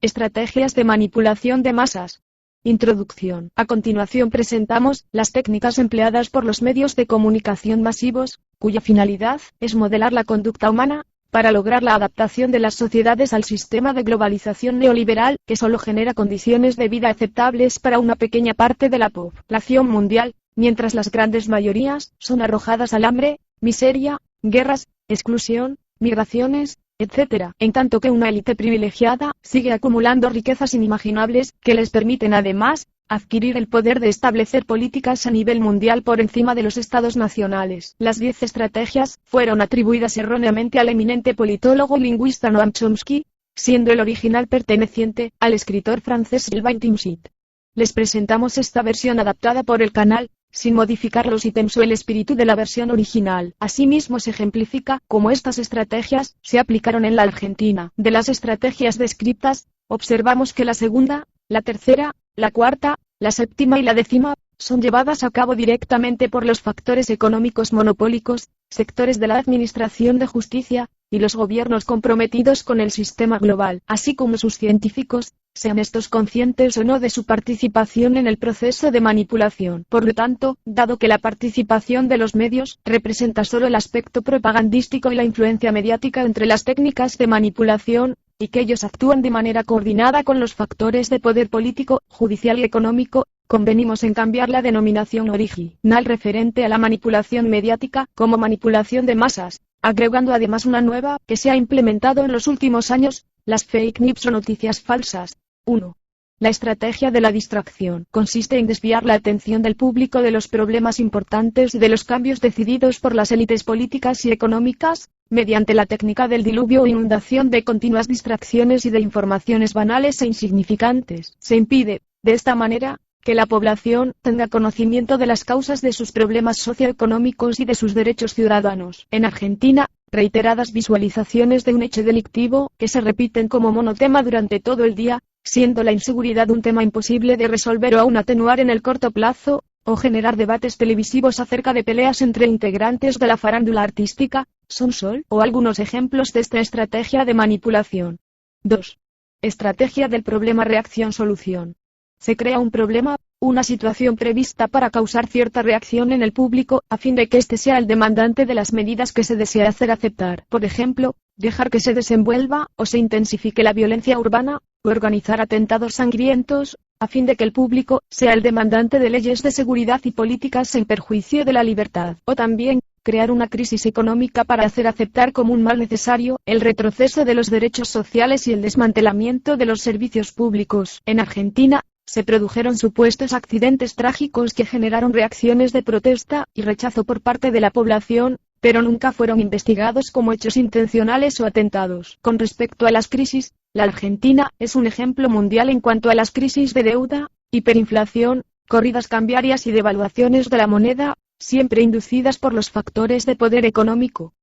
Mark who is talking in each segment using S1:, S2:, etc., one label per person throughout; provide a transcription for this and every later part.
S1: Estrategias de manipulación de masas. Introducción. A continuación presentamos las técnicas empleadas por los medios de comunicación masivos, cuya finalidad es modelar la conducta humana, para lograr la adaptación de las sociedades al sistema de globalización neoliberal, que solo genera condiciones de vida aceptables para una pequeña parte de la población mundial, mientras las grandes mayorías son arrojadas al hambre, miseria, guerras, exclusión, migraciones, etc., en tanto que una élite privilegiada sigue acumulando riquezas inimaginables, que les permiten además adquirir el poder de establecer políticas a nivel mundial por encima de los estados nacionales. Las 10 estrategias fueron atribuidas erróneamente al eminente politólogo y lingüista Noam Chomsky, siendo el original perteneciente al escritor francés Sylvain Timsit. Les presentamos esta versión adaptada por el canal, sin modificar los ítems o el espíritu de la versión original. Asimismo se ejemplifica cómo estas estrategias se aplicaron en la Argentina. De las estrategias descritas, observamos que la segunda, la tercera, la cuarta, la séptima y la décima, son llevadas a cabo directamente por los factores económicos monopólicos, sectores de la administración de justicia, y los gobiernos comprometidos con el sistema global, así como sus científicos, sean estos conscientes o no de su participación en el proceso de manipulación. Por lo tanto, dado que la participación de los medios representa solo el aspecto propagandístico y la influencia mediática entre las técnicas de manipulación, y que ellos actúan de manera coordinada con los factores de poder político, judicial y económico, convenimos en cambiar la denominación original referente a la manipulación mediática como manipulación de masas, agregando además una nueva que se ha implementado en los últimos años, las fake news o noticias falsas. 1. La estrategia de la distracción consiste en desviar la atención del público de los problemas importantes y de los cambios decididos por las élites políticas y económicas, mediante la técnica del diluvio o inundación de continuas distracciones y de informaciones banales e insignificantes. Se impide, de esta manera, que la población tenga conocimiento de las causas de sus problemas socioeconómicos y de sus derechos ciudadanos. En Argentina, reiteradas visualizaciones de un hecho delictivo, que se repiten como monotema durante todo el día, siendo la inseguridad un tema imposible de resolver o aún atenuar en el corto plazo, o generar debates televisivos acerca de peleas entre integrantes de la farándula artística, son o algunos ejemplos de esta estrategia de manipulación. 2. Estrategia del problema reacción-solución. Se crea un problema, una situación prevista para causar cierta reacción en el público, a fin de que éste sea el demandante de las medidas que se desea hacer aceptar. Por ejemplo, dejar que se desenvuelva o se intensifique la violencia urbana, o organizar atentados sangrientos, a fin de que el público sea el demandante de leyes de seguridad y políticas en perjuicio de la libertad. O también, crear una crisis económica para hacer aceptar como un mal necesario el retroceso de los derechos sociales y el desmantelamiento de los servicios públicos. En Argentina, se produjeron supuestos accidentes trágicos que generaron reacciones de protesta y rechazo por parte de la población, pero nunca fueron investigados como hechos intencionales o atentados. Con respecto a las crisis, la Argentina es un ejemplo mundial en cuanto a las crisis de deuda, hiperinflación, corridas cambiarias y devaluaciones de la moneda, siempre inducidas por los factores de poder económico.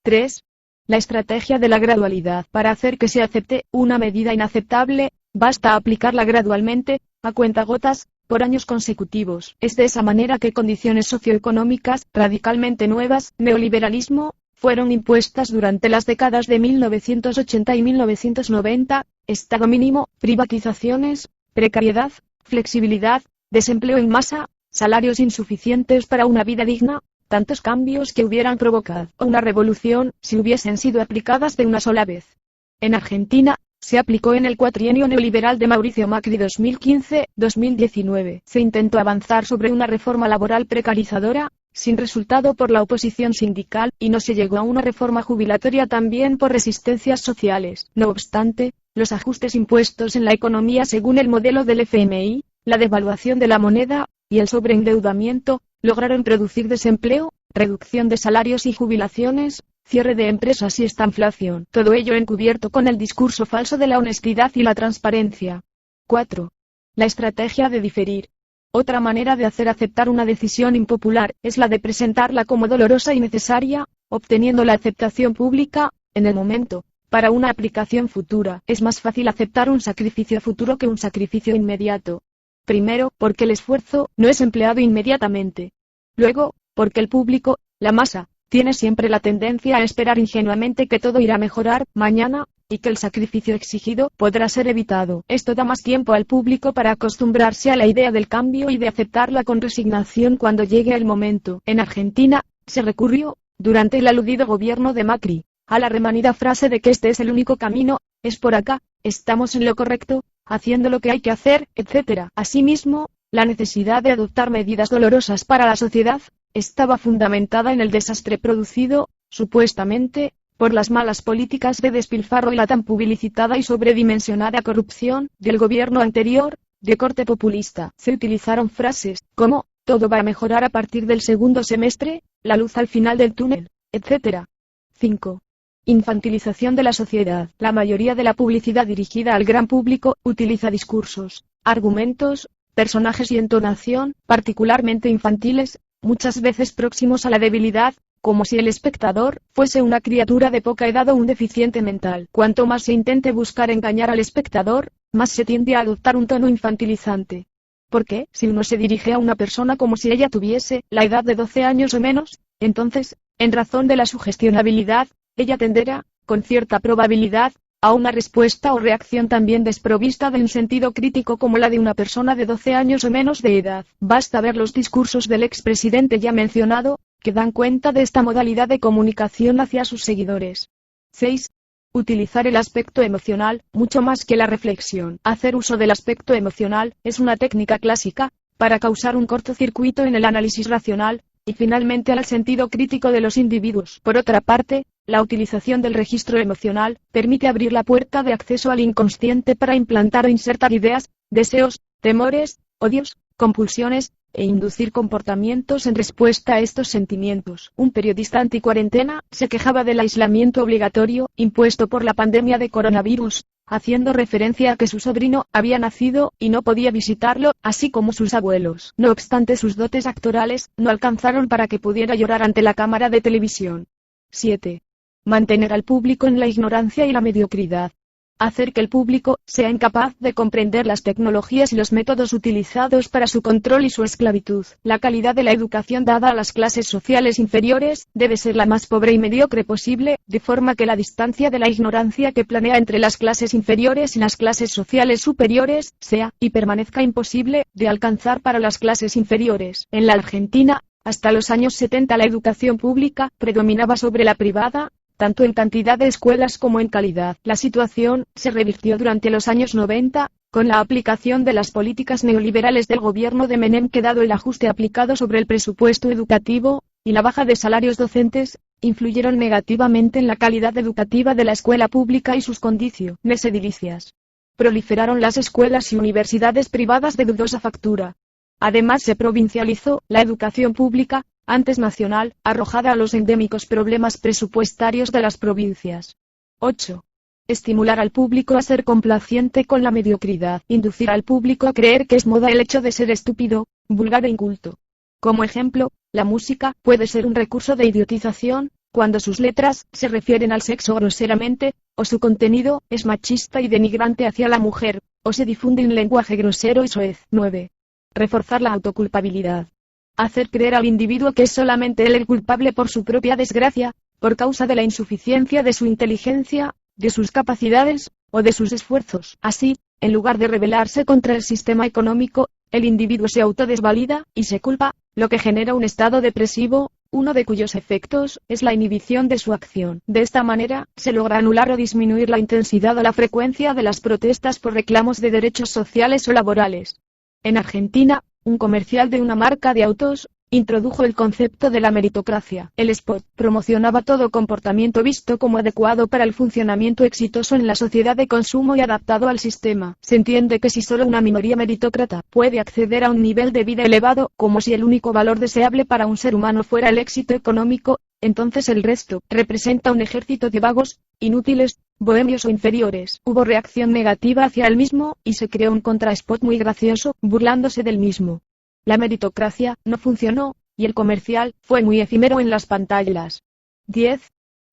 S1: 3. La estrategia de la gradualidad. Para hacer que se acepte una medida inaceptable, basta aplicarla gradualmente, a cuentagotas, por años consecutivos. Es de esa manera que condiciones socioeconómicas radicalmente nuevas, neoliberalismo, fueron impuestas durante las décadas de 1980 y 1990, Estado mínimo, privatizaciones, precariedad, flexibilidad, desempleo en masa, salarios insuficientes para una vida digna, tantos cambios que hubieran provocado una revolución si hubiesen sido aplicadas de una sola vez. En Argentina, se aplicó en el cuatrienio neoliberal de Mauricio Macri 2015-2019. Se intentó avanzar sobre una reforma laboral precarizadora, sin resultado por la oposición sindical, y no se llegó a una reforma jubilatoria también por resistencias sociales. No obstante, los ajustes impuestos en la economía según el modelo del FMI, la devaluación de la moneda, y el sobreendeudamiento, lograron producir desempleo, reducción de salarios y jubilaciones, cierre de empresas y estanflación. Todo ello encubierto con el discurso falso de la honestidad y la transparencia. 4. La estrategia de diferir. Otra manera de hacer aceptar una decisión impopular es la de presentarla como dolorosa y necesaria, obteniendo la aceptación pública, en el momento. Para una aplicación futura, es más fácil aceptar un sacrificio futuro que un sacrificio inmediato. Primero, porque el esfuerzo no es empleado inmediatamente. Luego, porque el público, la masa, tiene siempre la tendencia a esperar ingenuamente que todo irá a mejorar mañana, y que el sacrificio exigido podrá ser evitado. Esto da más tiempo al público para acostumbrarse a la idea del cambio y de aceptarla con resignación cuando llegue el momento. En Argentina, se recurrió, durante el aludido gobierno de Macri, a la remanida frase de que este es el único camino, es por acá, estamos en lo correcto, haciendo lo que hay que hacer, etc. Asimismo, la necesidad de adoptar medidas dolorosas para la sociedad, estaba fundamentada en el desastre producido, supuestamente, por las malas políticas de despilfarro y la tan publicitada y sobredimensionada corrupción del gobierno anterior, de corte populista. Se utilizaron frases como, todo va a mejorar a partir del segundo semestre, la luz al final del túnel, etc. 5. Infantilización de la sociedad. La mayoría de la publicidad dirigida al gran público utiliza discursos, argumentos, personajes y entonación, particularmente infantiles, muchas veces próximos a la debilidad, como si el espectador fuese una criatura de poca edad o un deficiente mental. Cuanto más se intente buscar engañar al espectador, más se tiende a adoptar un tono infantilizante. Porque, si uno se dirige a una persona como si ella tuviese la edad de 12 años o menos, entonces, en razón de la sugestionabilidad, ella tenderá, con cierta probabilidad, a una respuesta o reacción también desprovista de un sentido crítico como la de una persona de 12 años o menos de edad. Basta ver los discursos del expresidente ya mencionado, que dan cuenta de esta modalidad de comunicación hacia sus seguidores. 6. Utilizar el aspecto emocional, mucho más que la reflexión. Hacer uso del aspecto emocional, es una técnica clásica, para causar un cortocircuito en el análisis racional, y finalmente al sentido crítico de los individuos. Por otra parte, la utilización del registro emocional, permite abrir la puerta de acceso al inconsciente para implantar o insertar ideas, deseos, temores, odios, compulsiones, e inducir comportamientos en respuesta a estos sentimientos. Un periodista anticuarentena se quejaba del aislamiento obligatorio, impuesto por la pandemia de coronavirus, haciendo referencia a que su sobrino había nacido y no podía visitarlo, así como sus abuelos. No obstante, sus dotes actorales no alcanzaron para que pudiera llorar ante la cámara de televisión. 7. Mantener al público en la ignorancia y la mediocridad. Hacer que el público sea incapaz de comprender las tecnologías y los métodos utilizados para su control y su esclavitud. La calidad de la educación dada a las clases sociales inferiores debe ser la más pobre y mediocre posible, de forma que la distancia de la ignorancia que planea entre las clases inferiores y las clases sociales superiores sea, y permanezca imposible, de alcanzar para las clases inferiores. En la Argentina, hasta los años 70 la educación pública predominaba sobre la privada, tanto en cantidad de escuelas como en calidad. La situación se revirtió durante los años 90, con la aplicación de las políticas neoliberales del gobierno de Menem, que dado el ajuste aplicado sobre el presupuesto educativo, y la baja de salarios docentes, influyeron negativamente en la calidad educativa de la escuela pública y sus condiciones edilicias. Proliferaron las escuelas y universidades privadas de dudosa factura. Además se provincializó la educación pública, antes nacional, arrojada a los endémicos problemas presupuestarios de las provincias. 8. Estimular al público a ser complaciente con la mediocridad. Inducir al público a creer que es moda el hecho de ser estúpido, vulgar e inculto. Como ejemplo, la música puede ser un recurso de idiotización, cuando sus letras se refieren al sexo groseramente, o su contenido es machista y denigrante hacia la mujer, o se difunde un lenguaje grosero y soez. 9. Reforzar la autoculpabilidad. Hacer creer al individuo que es solamente él el culpable por su propia desgracia, por causa de la insuficiencia de su inteligencia, de sus capacidades, o de sus esfuerzos. Así, en lugar de rebelarse contra el sistema económico, el individuo se autodesvalida y se culpa, lo que genera un estado depresivo, uno de cuyos efectos es la inhibición de su acción. De esta manera, se logra anular o disminuir la intensidad o la frecuencia de las protestas por reclamos de derechos sociales o laborales. En Argentina, un comercial de una marca de autos introdujo el concepto de la meritocracia. El spot promocionaba todo comportamiento visto como adecuado para el funcionamiento exitoso en la sociedad de consumo y adaptado al sistema. Se entiende que si solo una minoría meritócrata puede acceder a un nivel de vida elevado, como si el único valor deseable para un ser humano fuera el éxito económico, entonces el resto representa un ejército de vagos, inútiles, bohemios o inferiores. Hubo reacción negativa hacia el mismo, y se creó un contraspot muy gracioso, burlándose del mismo. La meritocracia no funcionó, y el comercial fue muy efímero en las pantallas. 10.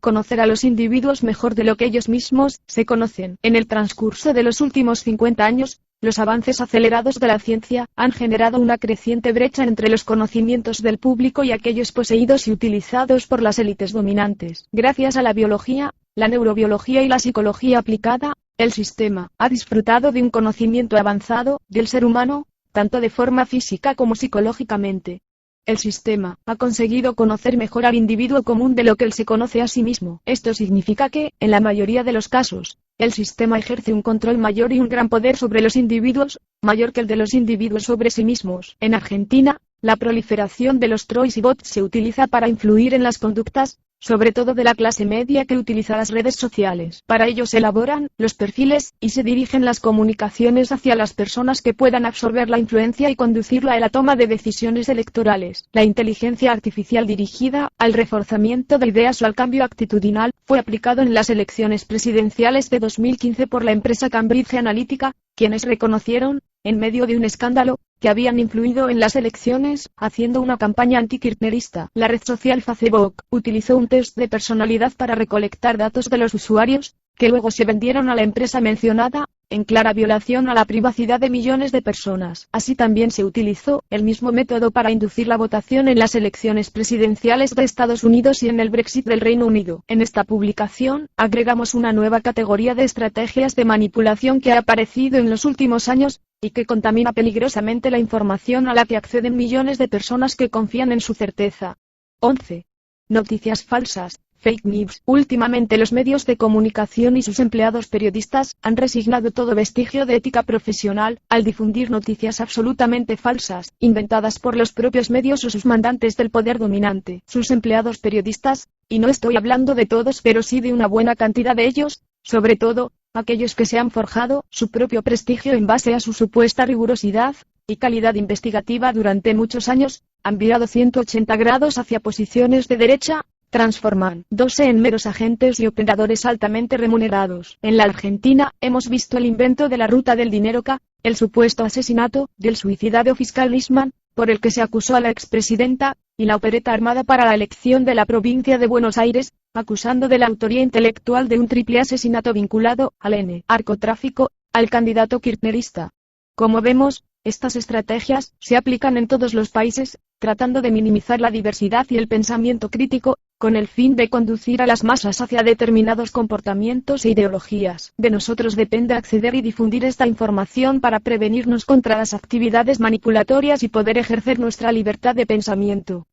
S1: Conocer a los individuos mejor de lo que ellos mismos se conocen. En el transcurso de los últimos 50 años, los avances acelerados de la ciencia han generado una creciente brecha entre los conocimientos del público y aquellos poseídos y utilizados por las élites dominantes. Gracias a la biología, la neurobiología y la psicología aplicada, el sistema ha disfrutado de un conocimiento avanzado del ser humano, tanto de forma física como psicológicamente. El sistema ha conseguido conocer mejor al individuo común de lo que él se conoce a sí mismo. Esto significa que, en la mayoría de los casos, el sistema ejerce un control mayor y un gran poder sobre los individuos, mayor que el de los individuos sobre sí mismos. En Argentina, la proliferación de los trolls y bots se utiliza para influir en las conductas, sobre todo de la clase media que utiliza las redes sociales. Para ello se elaboran los perfiles y se dirigen las comunicaciones hacia las personas que puedan absorber la influencia y conducirla a la toma de decisiones electorales. La inteligencia artificial dirigida al reforzamiento de ideas o al cambio actitudinal fue aplicado en las elecciones presidenciales de 2015 por la empresa Cambridge Analytica, quienes reconocieron, en medio de un escándalo, que habían influido en las elecciones, haciendo una campaña antikirchnerista. La red social Facebook utilizó un test de personalidad para recolectar datos de los usuarios, que luego se vendieron a la empresa mencionada, en clara violación a la privacidad de millones de personas. Así también se utilizó el mismo método para inducir la votación en las elecciones presidenciales de Estados Unidos y en el Brexit del Reino Unido. En esta publicación, agregamos una nueva categoría de estrategias de manipulación que ha aparecido en los últimos años, y que contamina peligrosamente la información a la que acceden millones de personas que confían en su certeza. 11. Noticias falsas. Fake news. Últimamente los medios de comunicación y sus empleados periodistas han resignado todo vestigio de ética profesional, al difundir noticias absolutamente falsas, inventadas por los propios medios o sus mandantes del poder dominante. Sus empleados periodistas, y no estoy hablando de todos pero sí de una buena cantidad de ellos, sobre todo, aquellos que se han forjado su propio prestigio en base a su supuesta rigurosidad y calidad investigativa durante muchos años, han virado 180 grados hacia posiciones de derecha, transformándose en meros agentes y operadores altamente remunerados. En la Argentina, hemos visto el invento de la ruta del dinero K, el supuesto asesinato del suicidado fiscal Nisman, por el que se acusó a la expresidenta, y la opereta armada para la elección de la provincia de Buenos Aires, acusando de la autoría intelectual de un triple asesinato vinculado al narcotráfico, al candidato kirchnerista. Como vemos, estas estrategias se aplican en todos los países, tratando de minimizar la diversidad y el pensamiento crítico, con el fin de conducir a las masas hacia determinados comportamientos e ideologías. De nosotros depende acceder y difundir esta información para prevenirnos contra las actividades manipulatorias y poder ejercer nuestra libertad de pensamiento.